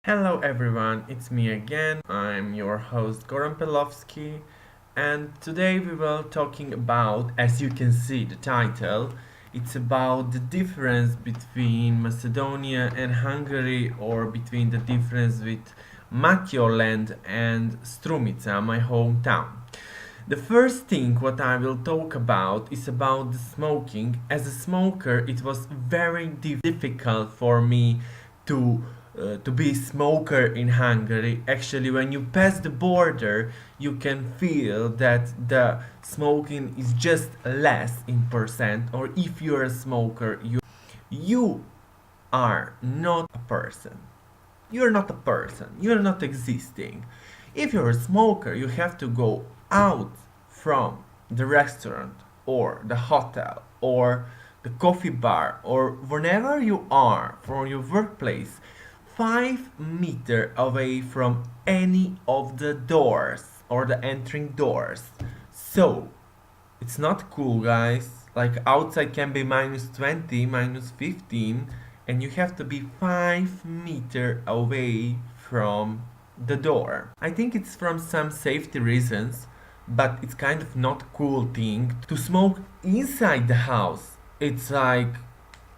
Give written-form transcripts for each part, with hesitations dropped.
Hello everyone, it's me again. I'm your host Goran Pelovsky, and today we will talking about, as you can see the title, it's about the difference between Macedonia and Hungary, or between the difference with Matioland and Strumica, my hometown. The first thing what I will talk about is about the smoking. As a smoker, it was very difficult for me to to be smoker in Hungary. Actually, when you pass the border, you can feel that the smoking is just less in percent. Or if you're a smoker, you are not a person. You're not a person. You're not existing. If you're a smoker, you have to go out from the restaurant or the hotel or the coffee bar or wherever you are from your workplace 5 meters away from any of the doors or the entering doors. So it's not cool, guys. Like outside can be -20, -15, and you have to be 5 meters away from the door. I think it's from some safety reasons, but it's kind of not cool thing to smoke inside the house. It's like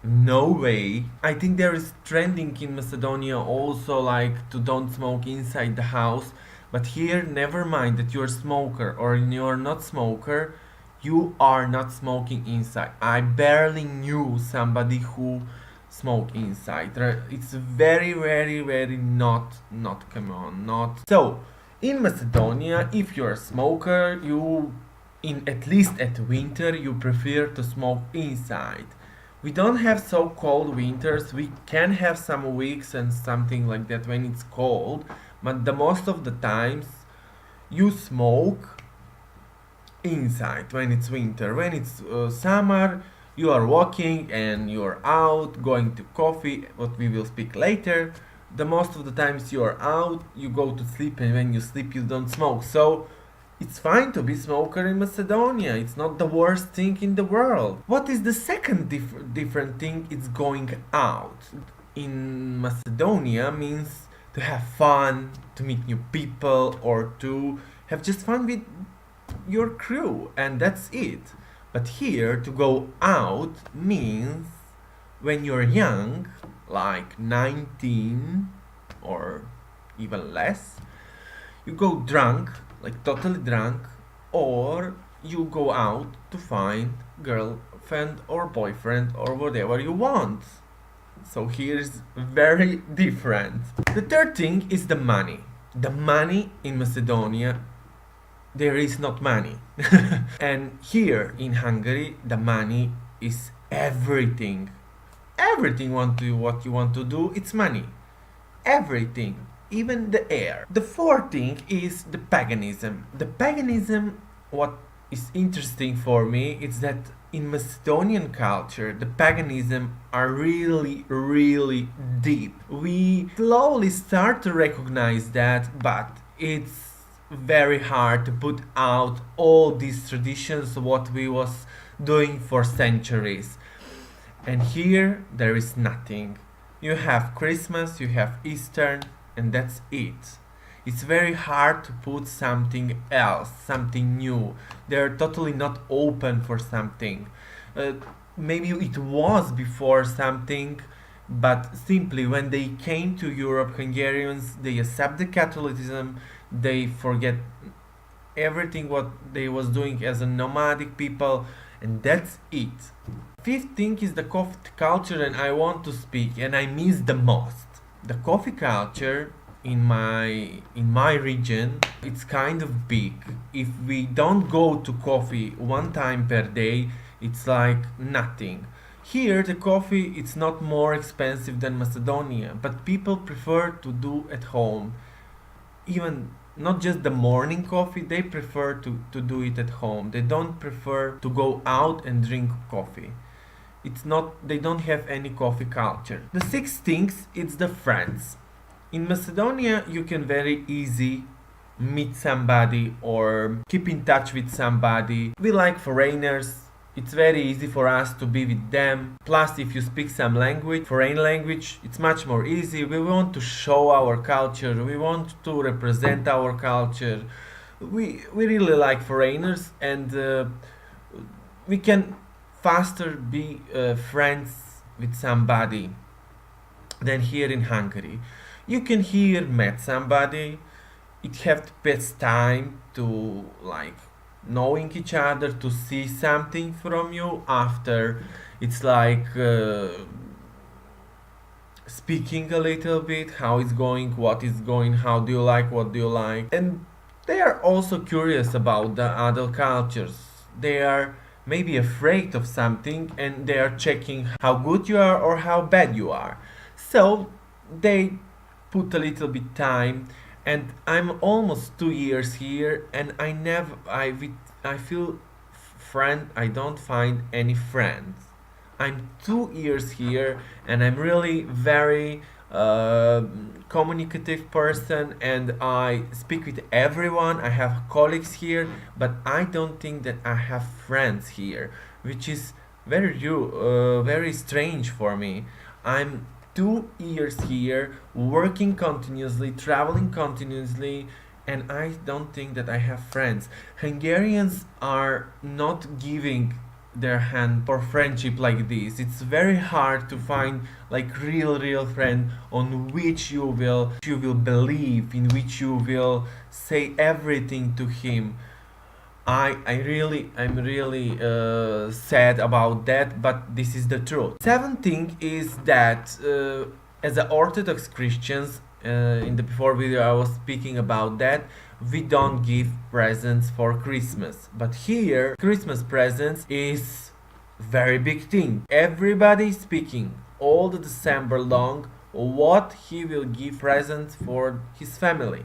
no way. I think there is trending in Macedonia also like to don't smoke inside the house, but here never mind that you're a smoker or you're not smoker, you are not smoking inside. I barely knew somebody who smoke inside. It's very not come on not. So in Macedonia, if you're a smoker, you in at least at winter you prefer to smoke inside. We don't have so cold winters. We can have some weeks and something like that when it's cold, but the most of the times you smoke inside when it's winter. When it's summer, you are walking and you're out going to coffee, what we will speak later. The most of the times you are out, you go to sleep, and when you sleep you don't smoke. So it's fine to be smoker in Macedonia. It's not the worst thing in the world. What is the second different thing? It's going out. In Macedonia means to have fun, to meet new people, or to have just fun with your crew, and that's it. But here to go out means when you're young, like 19 or even less, you go drunk, like totally drunk, or you go out to find girlfriend or boyfriend or whatever you want. So here's very different. The third thing is the money. The money in Macedonia, there is not money. And here in Hungary, the money is everything. Everything what you want to do, it's money. Everything, even the air. The fourth thing is the paganism. The paganism, what is interesting for me is that in Macedonian culture, the paganism are really deep. We slowly start to recognize that, but it's very hard to put out all these traditions what we was doing for centuries. And here there is nothing. You have Christmas, you have Easter, and that's it. It's very hard to put something else, something new. They're totally not open for something. Maybe it was before something, but simply when they came to Europe, Hungarians, they accept the Catholicism, they forget everything what they was doing as a nomadic people, and that's it. Fifth thing is the coffee culture, and I want to speak, and I miss the most. The coffee culture in my region, it's kind of big. If we don't go to coffee one time per day, it's like nothing. Here the coffee it's not more expensive than Macedonia, but people prefer to do at home. Even not just the morning coffee, they prefer to do it at home. They don't prefer to go out and drink coffee. It's not, they don't have any coffee culture. The sixth things, it's the friends. In Macedonia, you can very easy meet somebody or keep in touch with somebody. We like foreigners. it's very easy for us to be with them. Plus, if you speak some language, foreign language, it's much more easy. We want to show our culture, we want to represent our culture. We really like foreigners, and we can faster be friends with somebody than here in Hungary. You can here meet somebody, it have to pass time to like knowing each other, to see something from you. After it's like speaking a little bit, how it's going, what is going, how do you like, what do you like. And they are also curious about the other cultures. They are maybe afraid of something, and they are checking how good you are or how bad you are. So they put a little bit time, and I'm almost 2 years here, and I feel friend. I don't find any friends. I'm 2 years here, and I'm really very communicative person, and I speak with everyone. I have colleagues here, but I don't think that I have friends here, which is very strange for me. I'm 2 years here, working continuously, traveling continuously, and I don't think that I have friends. Hungarians are not giving their hand for friendship like this. It's very hard to find like real friend on which you will believe, in which you will say everything to him. I'm really sad about that, but this is the truth. Seventh thing is that as a Orthodox Christians, in the before video I was speaking about that, we don't give presents for Christmas. But here, Christmas presents is very big thing. Everybody speaking all the December long what he will give presents for his family.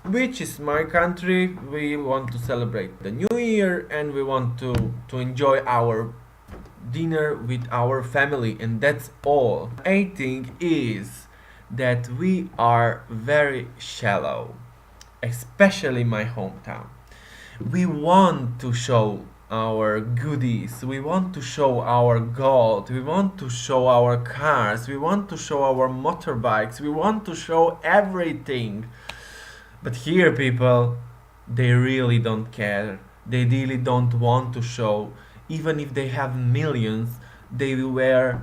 Which is my country. We want to celebrate the New Year, and we want to enjoy our dinner with our family, and that's all. Eighth thing is that we are very shallow, especially my hometown. We want to show our goodies, we want to show our gold, we want to show our cars, we want to show our motorbikes, we want to show everything. But here people, they really don't care. They really don't want to show. Even if they have millions, they will wear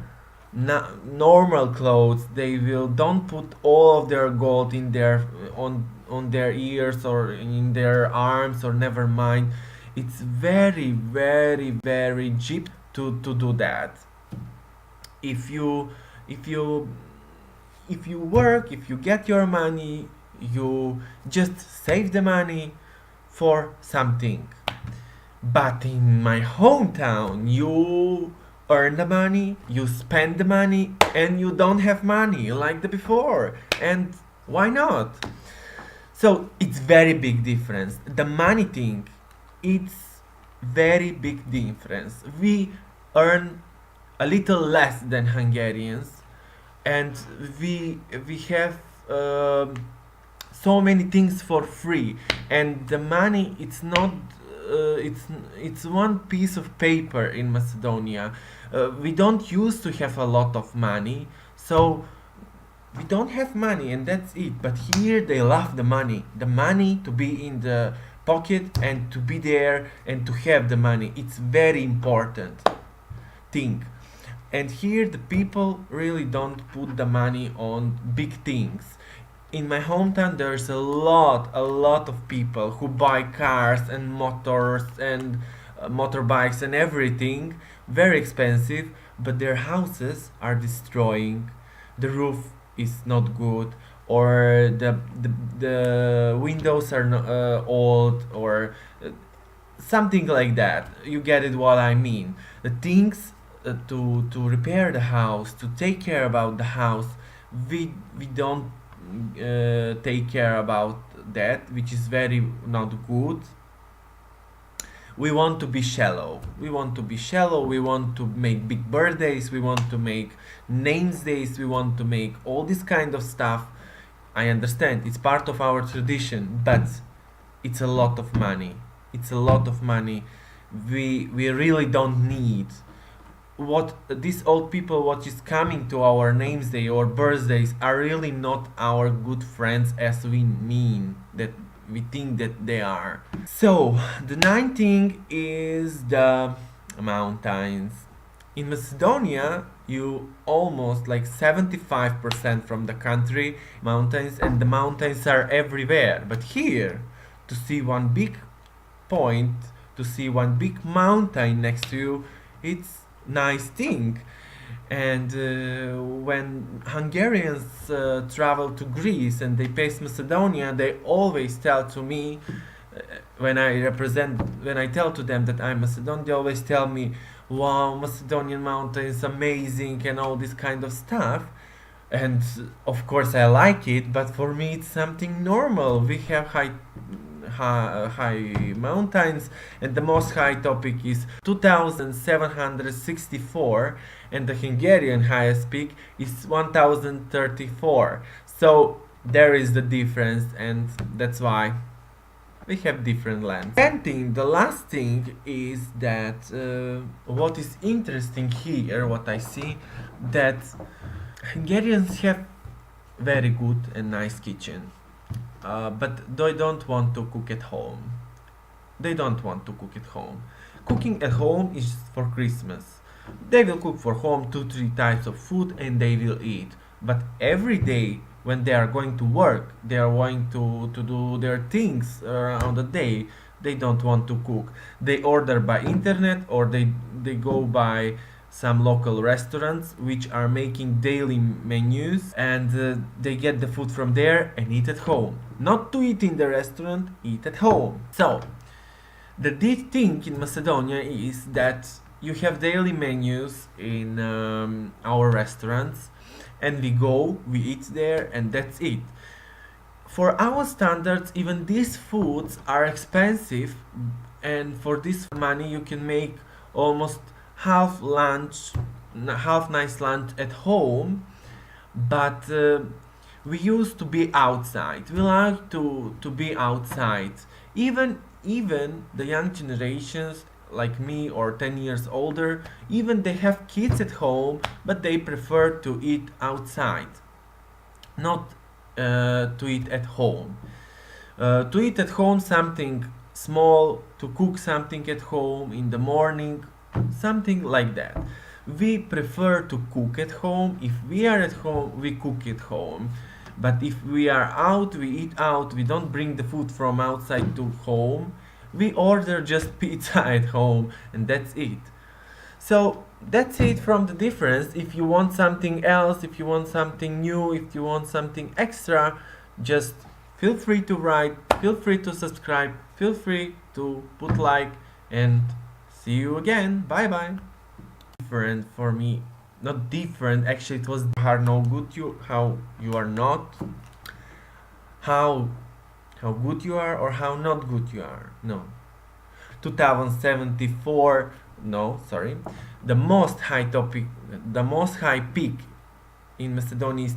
normal clothes. They will don't put all of their gold in their on their ears or in their arms, or never mind. It's very cheap to do that. If you work, if you get your money, you just save the money for something. But in my hometown, you earn the money, you spend the money, and you don't have money like the before. And why not? So it's very big difference. The money thing, it's very big difference. We earn a little less than Hungarians, and we have so many things for free, and the money, it's not it's one piece of paper in Macedonia. We don't used to have a lot of money, so we don't have money, and that's it. But here they love the money to be in the pocket and to be there and to have the money. It's very important thing. And here the people really don't put the money on big things. In my hometown there's a lot of people who buy cars and motors and motorbikes and everything, very expensive, but their houses are destroying. The roof is not good, or the windows are old, or something like that. You get it what I mean. The things to repair the house, to take care about the house, we don't take care about that, which is very not good. We want to be shallow. We want to make big birthdays, we want to make names days, we want to make all this kind of stuff. I understand it's part of our tradition, but it's a lot of money. we really don't need. What these old people, what is coming to our names day or birthdays, are really not our good friends as we mean that we think that they are. So the ninth thing is the mountains. In Macedonia, you almost like 75% from the country mountains, and the mountains are everywhere. But here, to see one big point, to see one big mountain next to you, it's nice thing. And when Hungarians travel to Greece and they pass Macedonia, they always tell to me, when I tell to them that I'm Macedonian, they always tell me, wow, Macedonian mountains amazing and all this kind of stuff. And of course I like it, but for me it's something normal. We have high mountains, and the most high topic is 2764, and the Hungarian highest peak is 1034. So there is the difference, and that's why we have different lands. And the last thing is that what is interesting here, what I see, that Hungarians have very good and nice kitchen. But they don't want to cook at home. They don't want to cook at home. Cooking at home is for Christmas. They will cook for home 2-3 types of food and they will eat. But every day when they are going to work, they are going to do their things around the day, they don't want to cook. They order by internet, or they go by some local restaurants which are making daily menus, and they get the food from there and eat at home. Not to eat in the restaurant, eat at home. So the thing in Macedonia is that you have daily menus in our restaurants, and we eat there, and that's it. For our standards, even these foods are expensive, and for this money you can make almost half nice lunch at home. But we used to be outside. We like to be outside. Even the young generations like me, or 10 years older, even they have kids at home, but they prefer to eat outside, not to eat at home. To eat at home something small, to cook something at home in the morning, something like that. We prefer to cook at home. If we are at home, we cook at home. But if we are out, we eat out. We don't bring the food from outside to home. We order just pizza at home, and that's it. So that's it from the difference. If you want something else, if you want something new, if you want something extra, just feel free to write, feel free to subscribe, feel free to put like, and see you again. Bye bye. Different for me, not different, actually it was hard. No good how you are not, how good you are, or how not good you are. No. 2074, no, sorry. The most high peak in Macedonia is